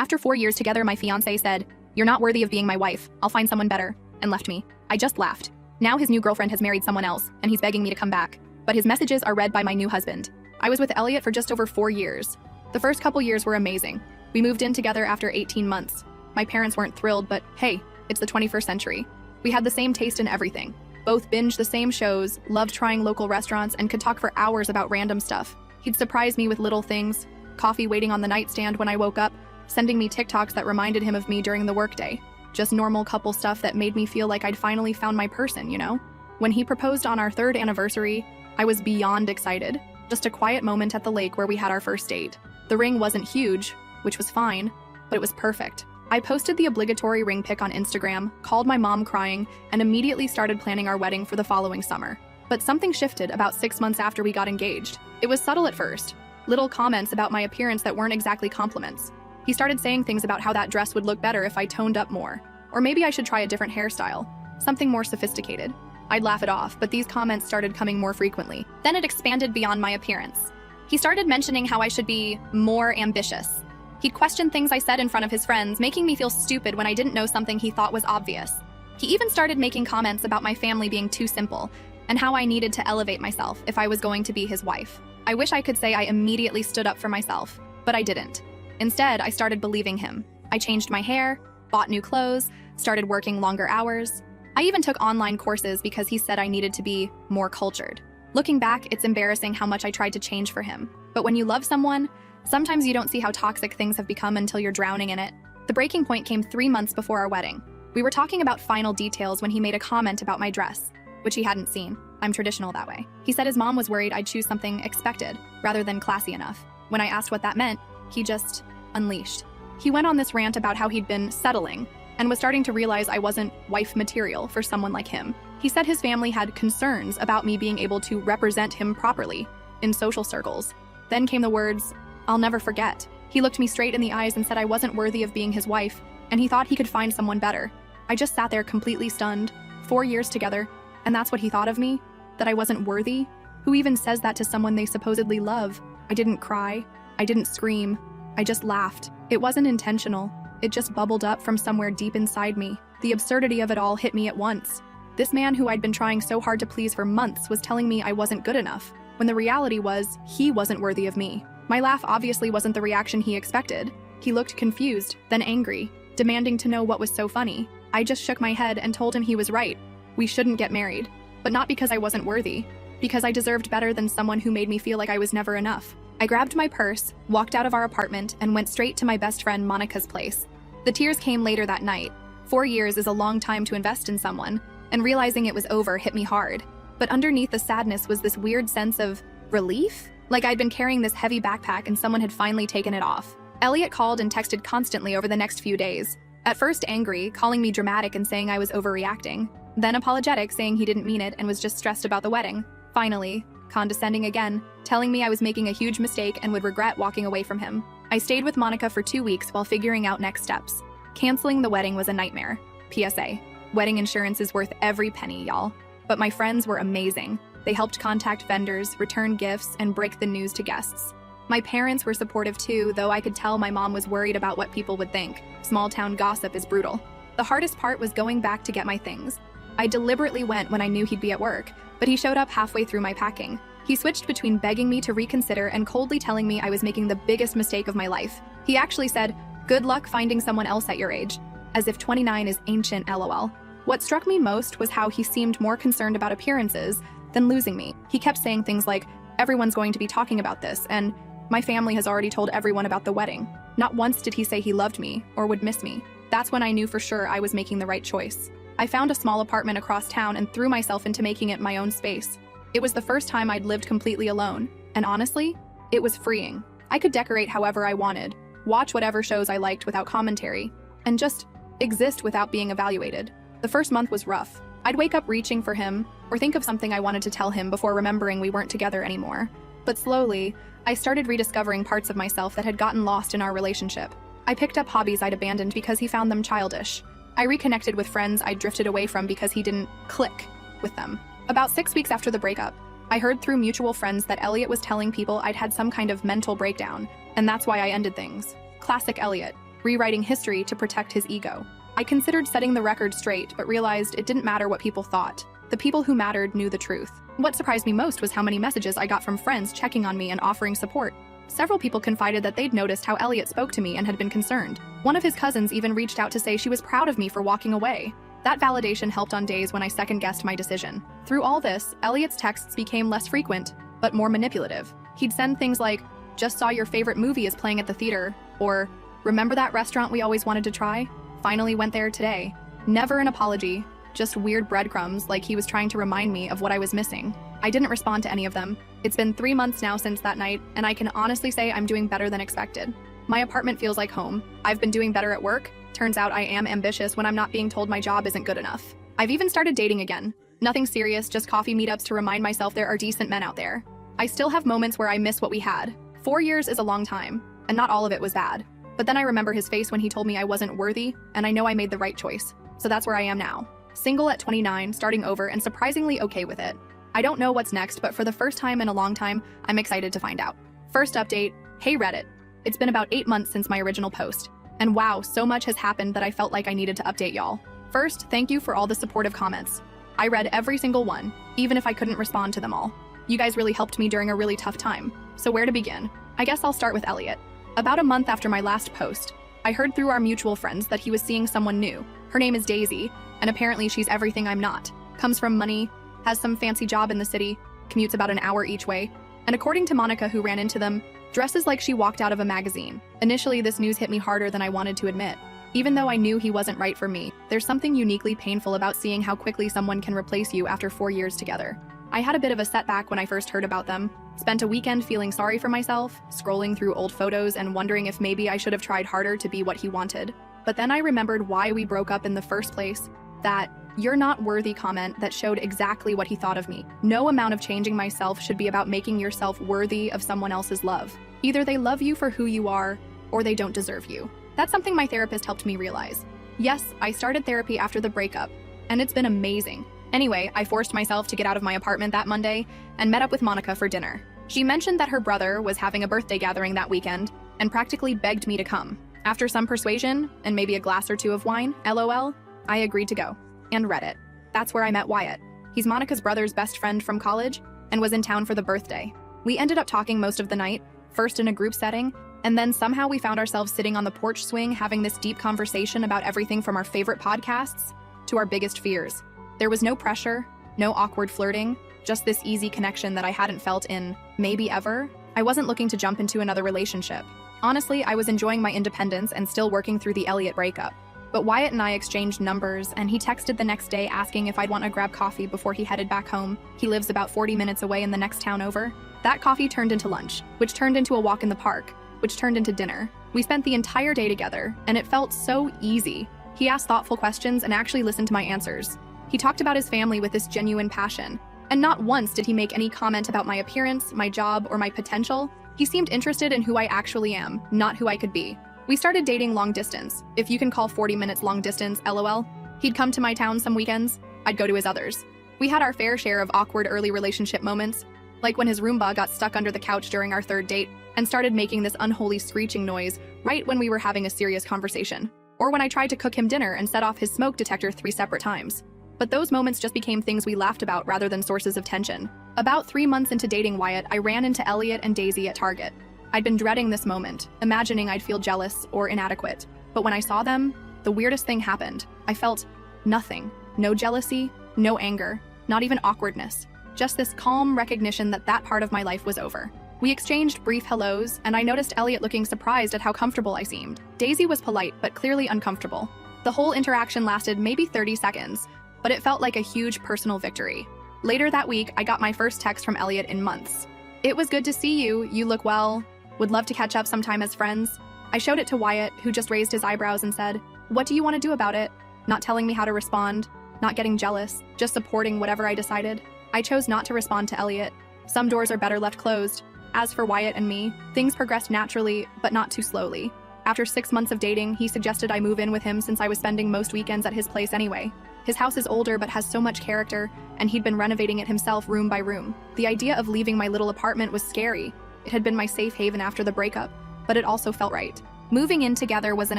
After 4 years together, my fiancé said, "You're not worthy of being my wife. I'll find someone better," and left me. I just laughed. Now his new girlfriend has married someone else, and he's begging me to come back. But his messages are read by my new husband. I was with Elliot for just over 4 years. The first couple years were amazing. We moved in together after 18 months. My parents weren't thrilled, but hey, it's the 21st century. We had the same taste in everything. Both binged the same shows, loved trying local restaurants, and could talk for hours about random stuff. He'd surprise me with little things, coffee waiting on the nightstand when I woke up, sending me TikToks that reminded him of me during the workday. Just normal couple stuff that made me feel like I'd finally found my person, you know? When he proposed on our 3rd anniversary, I was beyond excited. Just a quiet moment at the lake where we had our first date. The ring wasn't huge, which was fine, but it was perfect. I posted the obligatory ring pic on Instagram, called my mom crying, and immediately started planning our wedding for the following summer. But something shifted about 6 months after we got engaged. It was subtle at first. Little comments about my appearance that weren't exactly compliments. He started saying things about how that dress would look better if I toned up more. Or maybe I should try a different hairstyle. Something more sophisticated. I'd laugh it off, but these comments started coming more frequently. Then it expanded beyond my appearance. He started mentioning how I should be more ambitious. He'd question things I said in front of his friends, making me feel stupid when I didn't know something he thought was obvious. He even started making comments about my family being too simple, and how I needed to elevate myself if I was going to be his wife. I wish I could say I immediately stood up for myself, but I didn't. Instead, I started believing him. I changed my hair, bought new clothes, started working longer hours. I even took online courses because he said I needed to be more cultured. Looking back, it's embarrassing how much I tried to change for him. But when you love someone, sometimes you don't see how toxic things have become until you're drowning in it. The breaking point came 3 months before our wedding. We were talking about final details when he made a comment about my dress, which he hadn't seen. I'm traditional that way. He said his mom was worried I'd choose something expected rather than classy enough. When I asked what that meant, he just unleashed. He went on this rant about how he'd been settling and was starting to realize I wasn't wife material for someone like him. He said his family had concerns about me being able to represent him properly in social circles. Then came the words, "I'll never forget." He looked me straight in the eyes and said I wasn't worthy of being his wife, and he thought he could find someone better. I just sat there completely stunned. 4 years together, and that's what he thought of me? That I wasn't worthy? Who even says that to someone they supposedly love? I didn't cry. I didn't scream. I just laughed. It wasn't intentional. It just bubbled up from somewhere deep inside me. The absurdity of it all hit me at once. This man who I'd been trying so hard to please for months was telling me I wasn't good enough, when the reality was he wasn't worthy of me. My laugh obviously wasn't the reaction he expected. He looked confused, then angry, demanding to know what was so funny. I just shook my head and told him he was right. We shouldn't get married. But not because I wasn't worthy, because I deserved better than someone who made me feel like I was never enough. I grabbed my purse, walked out of our apartment, and went straight to my best friend Monica's place. The tears came later that night. 4 years is a long time to invest in someone, and realizing it was over hit me hard. But underneath the sadness was this weird sense of relief? Like I'd been carrying this heavy backpack and someone had finally taken it off. Elliot called and texted constantly over the next few days. At first angry, calling me dramatic and saying I was overreacting. Then apologetic, saying he didn't mean it and was just stressed about the wedding. Finally, condescending again, telling me I was making a huge mistake and would regret walking away from him. I stayed with Monica for 2 weeks while figuring out next steps. Canceling the wedding was a nightmare. PSA. Wedding insurance is worth every penny, y'all. But my friends were amazing. They helped contact vendors, return gifts, and break the news to guests. My parents were supportive too, though I could tell my mom was worried about what people would think. Small town gossip is brutal. The hardest part was going back to get my things. I deliberately went when I knew he'd be at work, but he showed up halfway through my packing. He switched between begging me to reconsider and coldly telling me I was making the biggest mistake of my life. He actually said, "Good luck finding someone else at your age," as if 29 is ancient, lol. What struck me most was how he seemed more concerned about appearances than losing me. He kept saying things like, "Everyone's going to be talking about this," and "My family has already told everyone about the wedding." Not once did he say he loved me or would miss me. That's when I knew for sure I was making the right choice. I found a small apartment across town and threw myself into making it my own space. It was the first time I'd lived completely alone, and honestly, it was freeing. I could decorate however I wanted, watch whatever shows I liked without commentary, and just exist without being evaluated. The first month was rough. I'd wake up reaching for him, or think of something I wanted to tell him before remembering we weren't together anymore. But slowly, I started rediscovering parts of myself that had gotten lost in our relationship. I picked up hobbies I'd abandoned because he found them childish. I reconnected with friends I'd drifted away from because he didn't click with them. About 6 weeks after the breakup, I heard through mutual friends that Elliot was telling people I'd had some kind of mental breakdown, and that's why I ended things. Classic Elliot. rewriting history to protect his ego. I considered setting the record straight, but realized it didn't matter what people thought. The people who mattered knew the truth. What surprised me most was how many messages I got from friends checking on me and offering support. Several people confided that they'd noticed how Elliot spoke to me and had been concerned. One of his cousins even reached out to say she was proud of me for walking away. That validation helped on days when I second-guessed my decision. Through all this, Elliot's texts became less frequent, but more manipulative. He'd send things like, "Just saw your favorite movie is playing at the theater," or "Remember that restaurant we always wanted to try? Finally went there today." Never an apology, just weird breadcrumbs like he was trying to remind me of what I was missing. I didn't respond to any of them. It's been 3 months now since that night, and I can honestly say I'm doing better than expected. My apartment feels like home. I've been doing better at work. Turns out I am ambitious when I'm not being told my job isn't good enough. I've even started dating again. Nothing serious, just coffee meetups to remind myself there are decent men out there. I still have moments where I miss what we had. 4 years is a long time, and not all of it was bad. But then I remember his face when he told me I wasn't worthy, and I know I made the right choice. So that's where I am now. Single at 29, starting over, and surprisingly okay with it. I don't know what's next, but for the first time in a long time, I'm excited to find out. First update, hey Reddit. It's been about 8 months since my original post. And wow, so much has happened that I felt like I needed to update y'all. First, thank you for all the supportive comments. I read every single one, even if I couldn't respond to them all. You guys really helped me during a really tough time. So where to begin? I guess I'll start with Elliot. About a month after my last post, I heard through our mutual friends that he was seeing someone new. Her name is Daisy, and apparently she's everything I'm not. Comes from money, has some fancy job in the city, commutes about an hour each way, and according to Monica, who ran into them, dresses like she walked out of a magazine. Initially, this news hit me harder than I wanted to admit. Even though I knew he wasn't right for me, there's something uniquely painful about seeing how quickly someone can replace you after 4 years together. I had a bit of a setback when I first heard about them. Spent a weekend feeling sorry for myself, scrolling through old photos and wondering if maybe I should have tried harder to be what he wanted. But then I remembered why we broke up in the first place. That "you're not worthy" comment that showed exactly what he thought of me. No amount of changing myself should be about making yourself worthy of someone else's love. Either they love you for who you are, or they don't deserve you. That's something my therapist helped me realize. Yes, I started therapy after the breakup, and it's been amazing. Anyway, I forced myself to get out of my apartment that Monday and met up with Monica for dinner. She mentioned that her brother was having a birthday gathering that weekend and practically begged me to come. After some persuasion, and maybe a glass or two of wine, LOL, I agreed to go. And Reddit. That's where I met Wyatt. He's Monica's brother's best friend from college and was in town for the birthday. We ended up talking most of the night, first in a group setting, and then somehow we found ourselves sitting on the porch swing having this deep conversation about everything from our favorite podcasts to our biggest fears. There was no pressure, no awkward flirting, just this easy connection that I hadn't felt in maybe ever. I wasn't looking to jump into another relationship. Honestly, I was enjoying my independence and still working through the Elliot breakup. But Wyatt and I exchanged numbers, and he texted the next day asking if I'd want to grab coffee before he headed back home. He lives about 40 minutes away in the next town over. That coffee turned into lunch, which turned into a walk in the park, which turned into dinner. We spent the entire day together, and it felt so easy. He asked thoughtful questions and actually listened to my answers. He talked about his family with this genuine passion, and not once did he make any comment about my appearance, my job, or my potential. He seemed interested in who I actually am, not who I could be. We started dating long distance, if you can call 40 minutes long distance, LOL. He'd come to my town some weekends, I'd go to his others. We had our fair share of awkward early relationship moments, like when his Roomba got stuck under the couch during our third date and started making this unholy screeching noise right when we were having a serious conversation, or when I tried to cook him dinner and set off his smoke detector 3 separate times. But those moments just became things we laughed about rather than sources of tension. About 3 months into dating Wyatt, I ran into Elliot and Daisy at Target. I'd been dreading this moment, imagining I'd feel jealous or inadequate. But when I saw them, the weirdest thing happened. I felt nothing. No jealousy, no anger, not even awkwardness. Just this calm recognition that that part of my life was over. We exchanged brief hellos, and I noticed Elliot looking surprised at how comfortable I seemed. Daisy was polite, but clearly uncomfortable. The whole interaction lasted maybe 30 seconds, but it felt like a huge personal victory. Later that week, I got my first text from Elliot in months. "It was good to see you. You look well. Would love to catch up sometime as friends." I showed it to Wyatt, who just raised his eyebrows and said, "What do you want to do about it?" Not telling me how to respond, not getting jealous, just supporting whatever I decided. I chose not to respond to Elliot. Some doors are better left closed. As for Wyatt and me, things progressed naturally, but not too slowly. After 6 months of dating, he suggested I move in with him since I was spending most weekends at his place anyway. His house is older but has so much character, and he'd been renovating it himself room by room. The idea of leaving my little apartment was scary. It had been my safe haven after the breakup, but it also felt right. Moving in together was an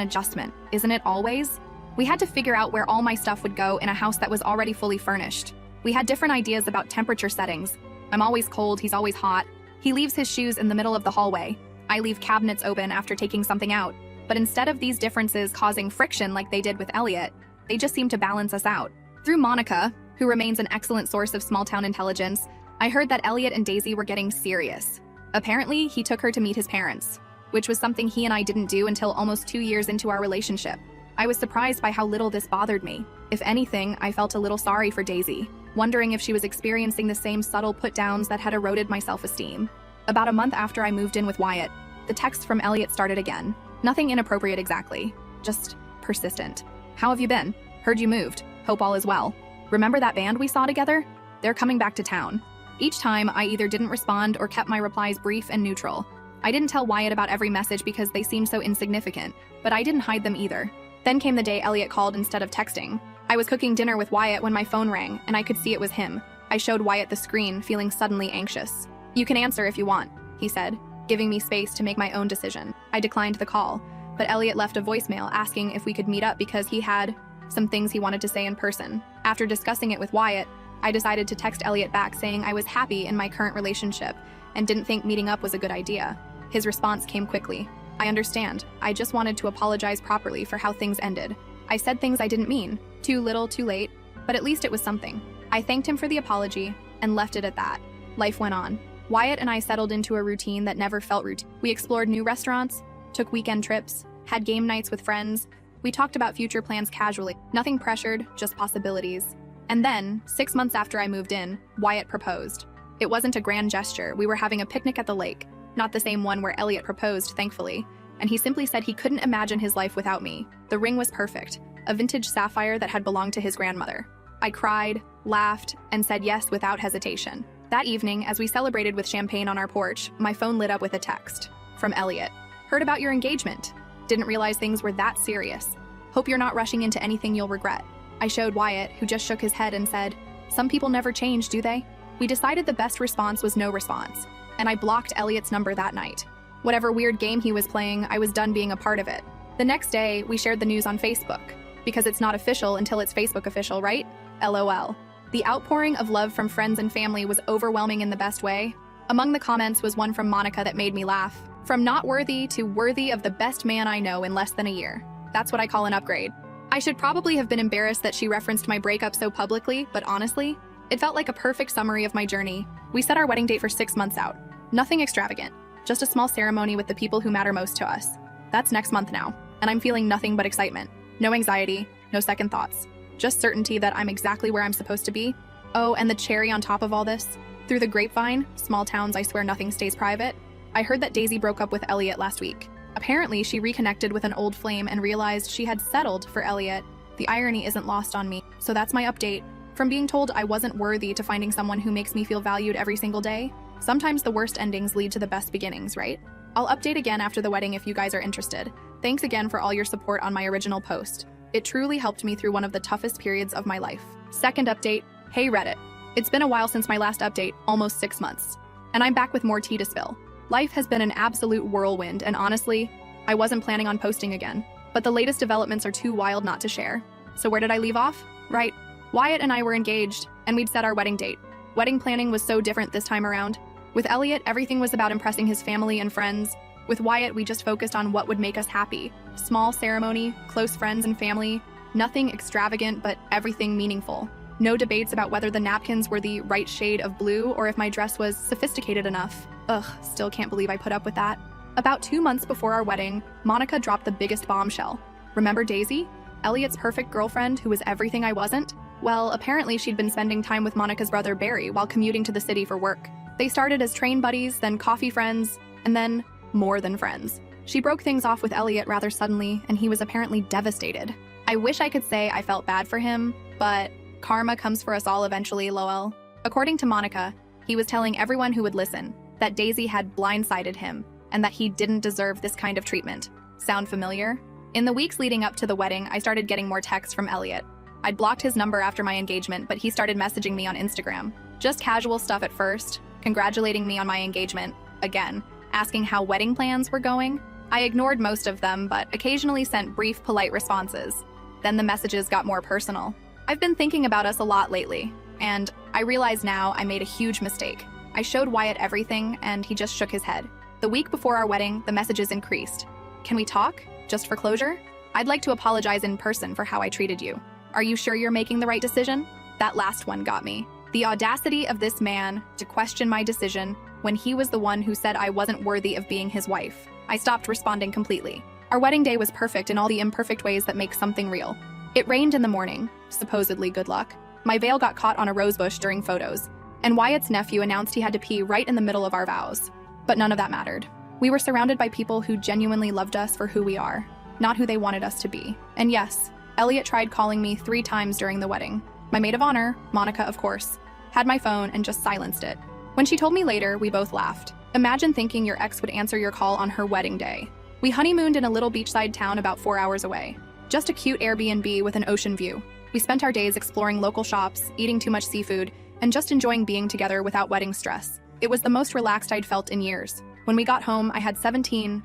adjustment, isn't it always? We had to figure out where all my stuff would go in a house that was already fully furnished. We had different ideas about temperature settings. I'm always cold, he's always hot. He leaves his shoes in the middle of the hallway. I leave cabinets open after taking something out. But instead of these differences causing friction like they did with Elliot, they just seemed to balance us out. Through Monica, who remains an excellent source of small-town intelligence, I heard that Elliot and Daisy were getting serious. Apparently, he took her to meet his parents, which was something he and I didn't do until almost 2 years into our relationship. I was surprised by how little this bothered me. If anything, I felt a little sorry for Daisy, wondering if she was experiencing the same subtle put-downs that had eroded my self-esteem. About a month after I moved in with Wyatt, the texts from Elliot started again. Nothing inappropriate exactly, just persistent. How have you been? Heard you moved. Hope all is well. Remember that band we saw together? They're coming back to town. Each time, I either didn't respond or kept my replies brief and neutral. I didn't tell Wyatt about every message because they seemed so insignificant, but I didn't hide them either. Then came the day Elliot called instead of texting. I was cooking dinner with Wyatt when my phone rang, and I could see it was him. I showed Wyatt the screen, feeling suddenly anxious. "You can answer if you want," he said, giving me space to make my own decision. I declined the call, but Elliot left a voicemail asking if we could meet up because he had some things he wanted to say in person. After discussing it with Wyatt, I decided to text Elliot back saying I was happy in my current relationship and didn't think meeting up was a good idea. His response came quickly. "I understand. I just wanted to apologize properly for how things ended. I said things I didn't mean. Too little, too late, but at least it was something." I thanked him for the apology and left it at that. Life went on. Wyatt and I settled into a routine that never felt routine. We explored new restaurants, took weekend trips, had game nights with friends. We talked about future plans casually. Nothing pressured, just possibilities. And then, 6 months after I moved in, Wyatt proposed. It wasn't a grand gesture. We were having a picnic at the lake. Not the same one where Elliot proposed, thankfully. And he simply said he couldn't imagine his life without me. The ring was perfect, a vintage sapphire that had belonged to his grandmother. I cried, laughed, and said yes without hesitation. That evening, as we celebrated with champagne on our porch, my phone lit up with a text. From Elliot. "Heard about your engagement. Didn't realize things were that serious. Hope you're not rushing into anything you'll regret." I showed Wyatt, who just shook his head and said, "Some people never change, do they?" We decided the best response was no response, and I blocked Elliot's number that night. Whatever weird game he was playing, I was done being a part of it. The next day, we shared the news on Facebook, because it's not official until it's Facebook official, right? LOL. The outpouring of love from friends and family was overwhelming in the best way. Among the comments was one from Monica that made me laugh. "From not worthy to worthy of the best man I know in less than a year. That's what I call an upgrade." I should probably have been embarrassed that she referenced my breakup so publicly, but honestly, it felt like a perfect summary of my journey. We set our wedding date for 6 months out. Nothing extravagant, just a small ceremony with the people who matter most to us. That's next month now, and I'm feeling nothing but excitement. No anxiety, no second thoughts. Just certainty that I'm exactly where I'm supposed to be. Oh, and the cherry on top of all this, through the grapevine, small towns, I swear nothing stays private, I heard that Daisy broke up with Elliot last week. Apparently, she reconnected with an old flame and realized she had settled for Elliot. The irony isn't lost on me, so that's my update. From being told I wasn't worthy to finding someone who makes me feel valued every single day, sometimes the worst endings lead to the best beginnings, right? I'll update again after the wedding if you guys are interested. Thanks again for all your support on my original post. It truly helped me through one of the toughest periods of my life. Second update, hey Reddit. It's been a while since my last update, almost 6 months. And I'm back with more tea to spill. Life has been an absolute whirlwind, and honestly, I wasn't planning on posting again. But the latest developments are too wild not to share. So where did I leave off? Right, Wyatt and I were engaged, and we'd set our wedding date. Wedding planning was so different this time around. With Elliot, everything was about impressing his family and friends. With Wyatt, we just focused on what would make us happy. Small ceremony, close friends and family, nothing extravagant, but everything meaningful. No debates about whether the napkins were the right shade of blue or if my dress was sophisticated enough. Ugh, still can't believe I put up with that. About 2 months before our wedding, Monica dropped the biggest bombshell. Remember Daisy? Elliot's perfect girlfriend who was everything I wasn't? Well, apparently she'd been spending time with Monica's brother Barry while commuting to the city for work. They started as train buddies, then coffee friends, and then more than friends. She broke things off with Elliot rather suddenly, and he was apparently devastated. I wish I could say I felt bad for him, but karma comes for us all eventually, lol. According to Monica, he was telling everyone who would listen that Daisy had blindsided him and that he didn't deserve this kind of treatment. Sound familiar? In the weeks leading up to the wedding, I started getting more texts from Elliot. I'd blocked his number after my engagement, but he started messaging me on Instagram. Just casual stuff at first, congratulating me on my engagement, again, asking how wedding plans were going. I ignored most of them, but occasionally sent brief, polite responses. Then the messages got more personal. I've been thinking about us a lot lately, and I realize now I made a huge mistake. I showed Wyatt everything, and he just shook his head. The week before our wedding, the messages increased. Can we talk? Just for closure? I'd like to apologize in person for how I treated you. Are you sure you're making the right decision? That last one got me. The audacity of this man to question my decision when he was the one who said I wasn't worthy of being his wife. I stopped responding completely. Our wedding day was perfect in all the imperfect ways that make something real. It rained in the morning, supposedly good luck. My veil got caught on a rosebush during photos, and Wyatt's nephew announced he had to pee right in the middle of our vows. But none of that mattered. We were surrounded by people who genuinely loved us for who we are, not who they wanted us to be. And yes, Elliot tried calling me 3 times during the wedding. My maid of honor, Monica of course, had my phone and just silenced it. When she told me later, we both laughed. Imagine thinking your ex would answer your call on her wedding day. We honeymooned in a little beachside town about 4 hours away. Just a cute Airbnb with an ocean view. We spent our days exploring local shops, eating too much seafood, and just enjoying being together without wedding stress. It was the most relaxed I'd felt in years. When we got home, I had 17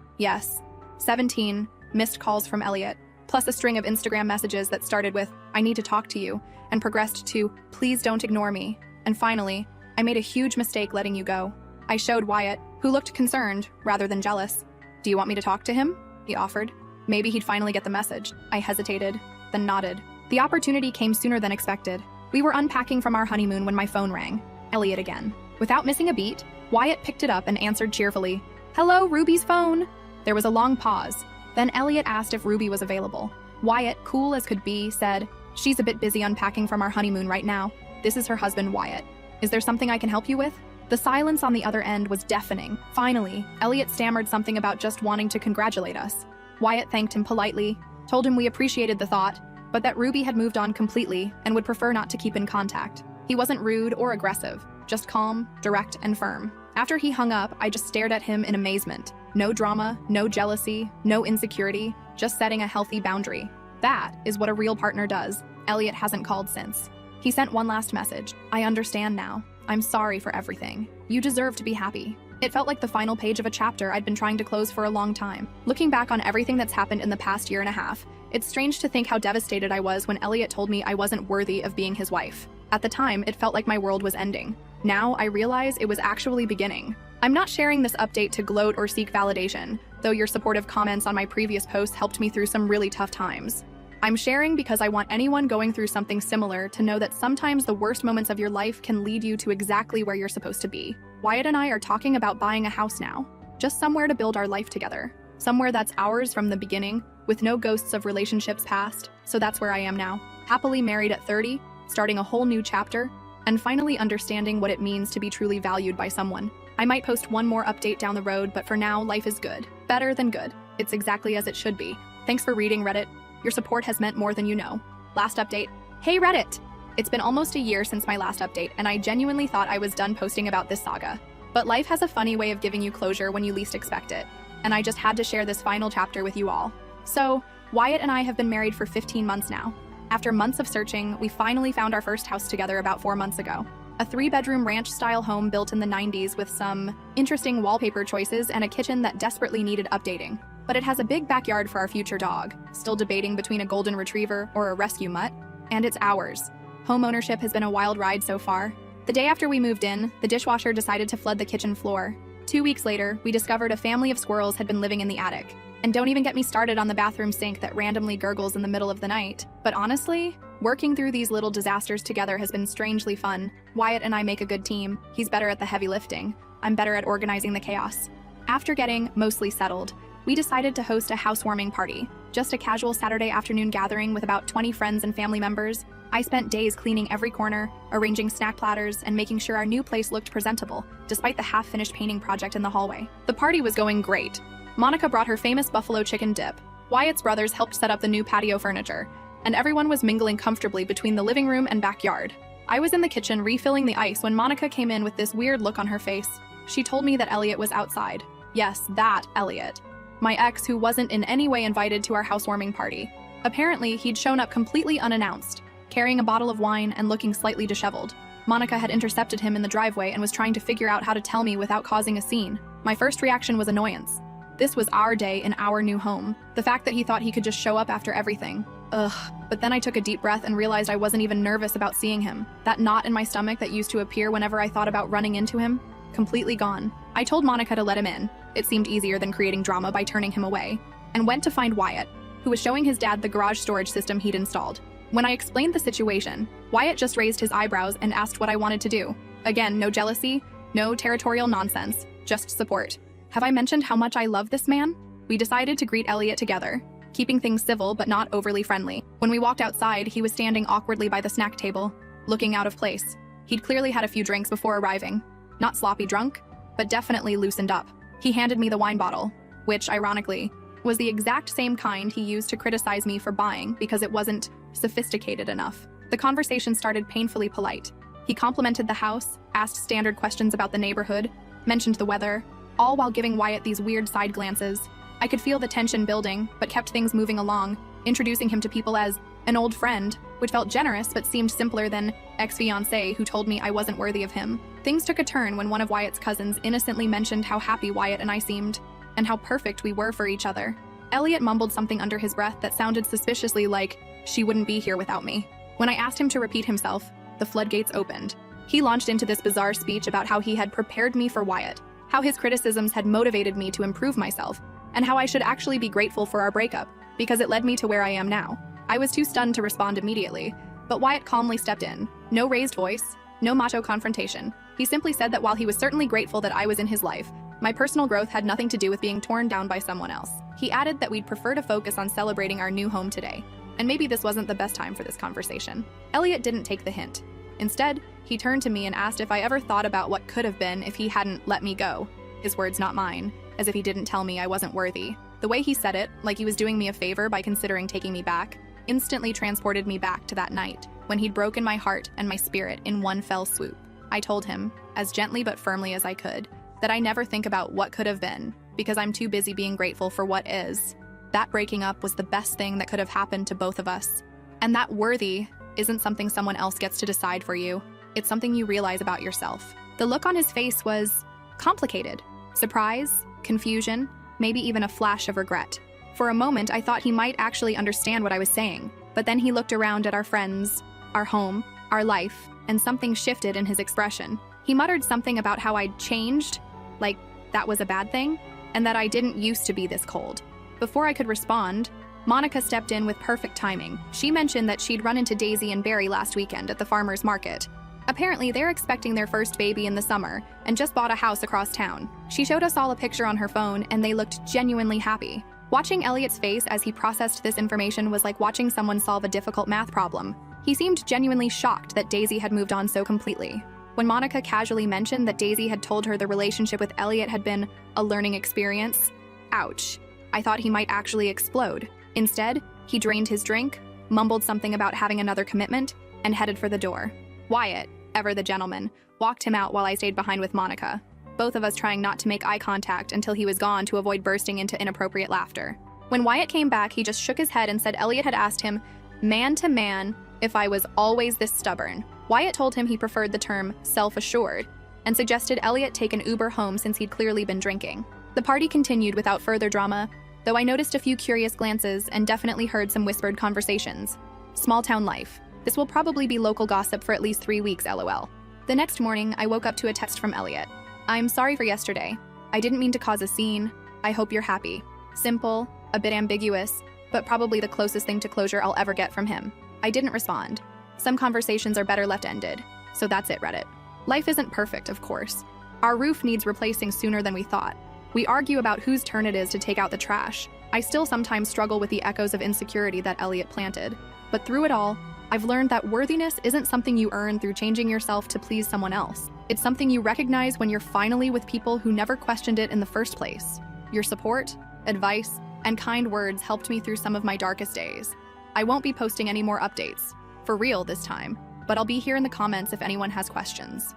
missed calls from Elliot, plus a string of Instagram messages that started with, "I need to talk to you," and progressed to, "Please don't ignore me." And finally, I made a huge mistake letting you go. I showed Wyatt, who looked concerned rather than jealous. "Do you want me to talk to him?" he offered. Maybe he'd finally get the message. I hesitated, then nodded. The opportunity came sooner than expected. We were unpacking from our honeymoon when my phone rang. Elliot again. Without missing a beat, Wyatt picked it up and answered cheerfully, "Hello, Ruby's phone." There was a long pause. Then Elliot asked if Ruby was available. Wyatt, cool as could be, said, "She's a bit busy unpacking from our honeymoon right now. This is her husband, Wyatt. Is there something I can help you with?" The silence on the other end was deafening. Finally, Elliot stammered something about just wanting to congratulate us. Wyatt thanked him politely, told him we appreciated the thought, but that Ruby had moved on completely and would prefer not to keep in contact. He wasn't rude or aggressive, just calm, direct, and firm. After he hung up, I just stared at him in amazement. No drama, no jealousy, no insecurity, just setting a healthy boundary. That is what a real partner does. Elliot hasn't called since. He sent one last message. "I understand now. I'm sorry for everything. You deserve to be happy." It felt like the final page of a chapter I'd been trying to close for a long time. Looking back on everything that's happened in the past year and a half, it's strange to think how devastated I was when Elliot told me I wasn't worthy of being his wife. At the time, it felt like my world was ending. Now I realize it was actually beginning. I'm not sharing this update to gloat or seek validation, though your supportive comments on my previous posts helped me through some really tough times. I'm sharing because I want anyone going through something similar to know that sometimes the worst moments of your life can lead you to exactly where you're supposed to be. Wyatt and I are talking about buying a house now. Just somewhere to build our life together. Somewhere that's ours from the beginning, with no ghosts of relationships past. So that's where I am now. Happily married at 30, starting a whole new chapter, and finally understanding what it means to be truly valued by someone. I might post one more update down the road, but for now, life is good. Better than good. It's exactly as it should be. Thanks for reading, Reddit. Your support has meant more than you know. Last update. Hey Reddit! It's been almost a year since my last update, and I genuinely thought I was done posting about this saga. But life has a funny way of giving you closure when you least expect it, and I just had to share this final chapter with you all. So, Wyatt and I have been married for 15 months now. After months of searching, we finally found our first house together about 4 months ago. A 3-bedroom ranch-style home built in the 90s with some interesting wallpaper choices and a kitchen that desperately needed updating. But it has a big backyard for our future dog, still debating between a golden retriever or a rescue mutt, and it's ours. Home ownership has been a wild ride so far. The day after we moved in, the dishwasher decided to flood the kitchen floor. 2 weeks later, we discovered a family of squirrels had been living in the attic. And don't even get me started on the bathroom sink that randomly gurgles in the middle of the night. But honestly, working through these little disasters together has been strangely fun. Wyatt and I make a good team. He's better at the heavy lifting. I'm better at organizing the chaos. After getting mostly settled, we decided to host a housewarming party. Just a casual Saturday afternoon gathering with about 20 friends and family members. I spent days cleaning every corner, arranging snack platters, and making sure our new place looked presentable, despite the half-finished painting project in the hallway. The party was going great. Monica brought her famous buffalo chicken dip. Wyatt's brothers helped set up the new patio furniture, and everyone was mingling comfortably between the living room and backyard. I was in the kitchen refilling the ice when Monica came in with this weird look on her face. She told me that Elliot was outside. Yes, that Elliot. My ex, who wasn't in any way invited to our housewarming party. Apparently, he'd shown up completely unannounced, carrying a bottle of wine and looking slightly disheveled. Monica had intercepted him in the driveway and was trying to figure out how to tell me without causing a scene. My first reaction was annoyance. This was our day in our new home. The fact that he thought he could just show up after everything. Ugh. But then I took a deep breath and realized I wasn't even nervous about seeing him. That knot in my stomach that used to appear whenever I thought about running into him, completely gone. I told Monica to let him in. It seemed easier than creating drama by turning him away, and went to find Wyatt, who was showing his dad the garage storage system he'd installed. When I explained the situation, Wyatt just raised his eyebrows and asked what I wanted to do. Again, no jealousy, no territorial nonsense, just support. Have I mentioned how much I love this man? We decided to greet Elliot together, keeping things civil but not overly friendly. When we walked outside, he was standing awkwardly by the snack table, looking out of place. He'd clearly had a few drinks before arriving. Not sloppy drunk, but definitely loosened up. He handed me the wine bottle, which, ironically, was the exact same kind he used to criticize me for buying because it wasn't sophisticated enough. The conversation started painfully polite. He complimented the house, asked standard questions about the neighborhood, mentioned the weather, all while giving Wyatt these weird side glances. I could feel the tension building, but kept things moving along, introducing him to people as an old friend, which felt generous but seemed simpler than ex-fiancé who told me I wasn't worthy of him. Things took a turn when one of Wyatt's cousins innocently mentioned how happy Wyatt and I seemed, and how perfect we were for each other. Elliot mumbled something under his breath that sounded suspiciously like she wouldn't be here without me. When I asked him to repeat himself, the floodgates opened. He launched into this bizarre speech about how he had prepared me for Wyatt, how his criticisms had motivated me to improve myself, and how I should actually be grateful for our breakup, because it led me to where I am now. I was too stunned to respond immediately, but Wyatt calmly stepped in. No raised voice, no macho confrontation. He simply said that while he was certainly grateful that I was in his life, my personal growth had nothing to do with being torn down by someone else. He added that we'd prefer to focus on celebrating our new home today, and maybe this wasn't the best time for this conversation. Elliot didn't take the hint. Instead, he turned to me and asked if I ever thought about what could have been if he hadn't let me go. His words, not mine, as if he didn't tell me I wasn't worthy. The way he said it, like he was doing me a favor by considering taking me back, instantly transported me back to that night, when he'd broken my heart and my spirit in one fell swoop. I told him, as gently but firmly as I could, that I never think about what could have been, because I'm too busy being grateful for what is. That breaking up was the best thing that could have happened to both of us. And that worthy isn't something someone else gets to decide for you. It's something you realize about yourself. The look on his face was complicated. Surprise, confusion, maybe even a flash of regret. For a moment, I thought he might actually understand what I was saying, but then he looked around at our friends, our home, our life, and something shifted in his expression. He muttered something about how I'd changed, like that was a bad thing, and that I didn't used to be this cold. Before I could respond, Monica stepped in with perfect timing. She mentioned that she'd run into Daisy and Barry last weekend at the farmer's market. Apparently, they're expecting their first baby in the summer and just bought a house across town. She showed us all a picture on her phone, and they looked genuinely happy. Watching Elliot's face as he processed this information was like watching someone solve a difficult math problem. He seemed genuinely shocked that Daisy had moved on so completely. When Monica casually mentioned that Daisy had told her the relationship with Elliot had been a learning experience, ouch, I thought he might actually explode. Instead, he drained his drink, mumbled something about having another commitment, and headed for the door. Wyatt, ever the gentleman, walked him out while I stayed behind with Monica, both of us trying not to make eye contact until he was gone to avoid bursting into inappropriate laughter. When Wyatt came back, he just shook his head and said Elliot had asked him, man to man, if I was always this stubborn. Wyatt told him he preferred the term self-assured and suggested Elliot take an Uber home since he'd clearly been drinking. The party continued without further drama, though I noticed a few curious glances and definitely heard some whispered conversations. Small town life. This will probably be local gossip for at least 3 weeks, LOL. The next morning, I woke up to a text from Elliot. I'm sorry for yesterday. I didn't mean to cause a scene. I hope you're happy. Simple, a bit ambiguous, but probably the closest thing to closure I'll ever get from him. I didn't respond. Some conversations are better left ended. So that's it, Reddit. Life isn't perfect, of course. Our roof needs replacing sooner than we thought. We argue about whose turn it is to take out the trash. I still sometimes struggle with the echoes of insecurity that Elliot planted. But through it all, I've learned that worthiness isn't something you earn through changing yourself to please someone else. It's something you recognize when you're finally with people who never questioned it in the first place. Your support, advice, and kind words helped me through some of my darkest days. I won't be posting any more updates, for real this time, but I'll be here in the comments if anyone has questions.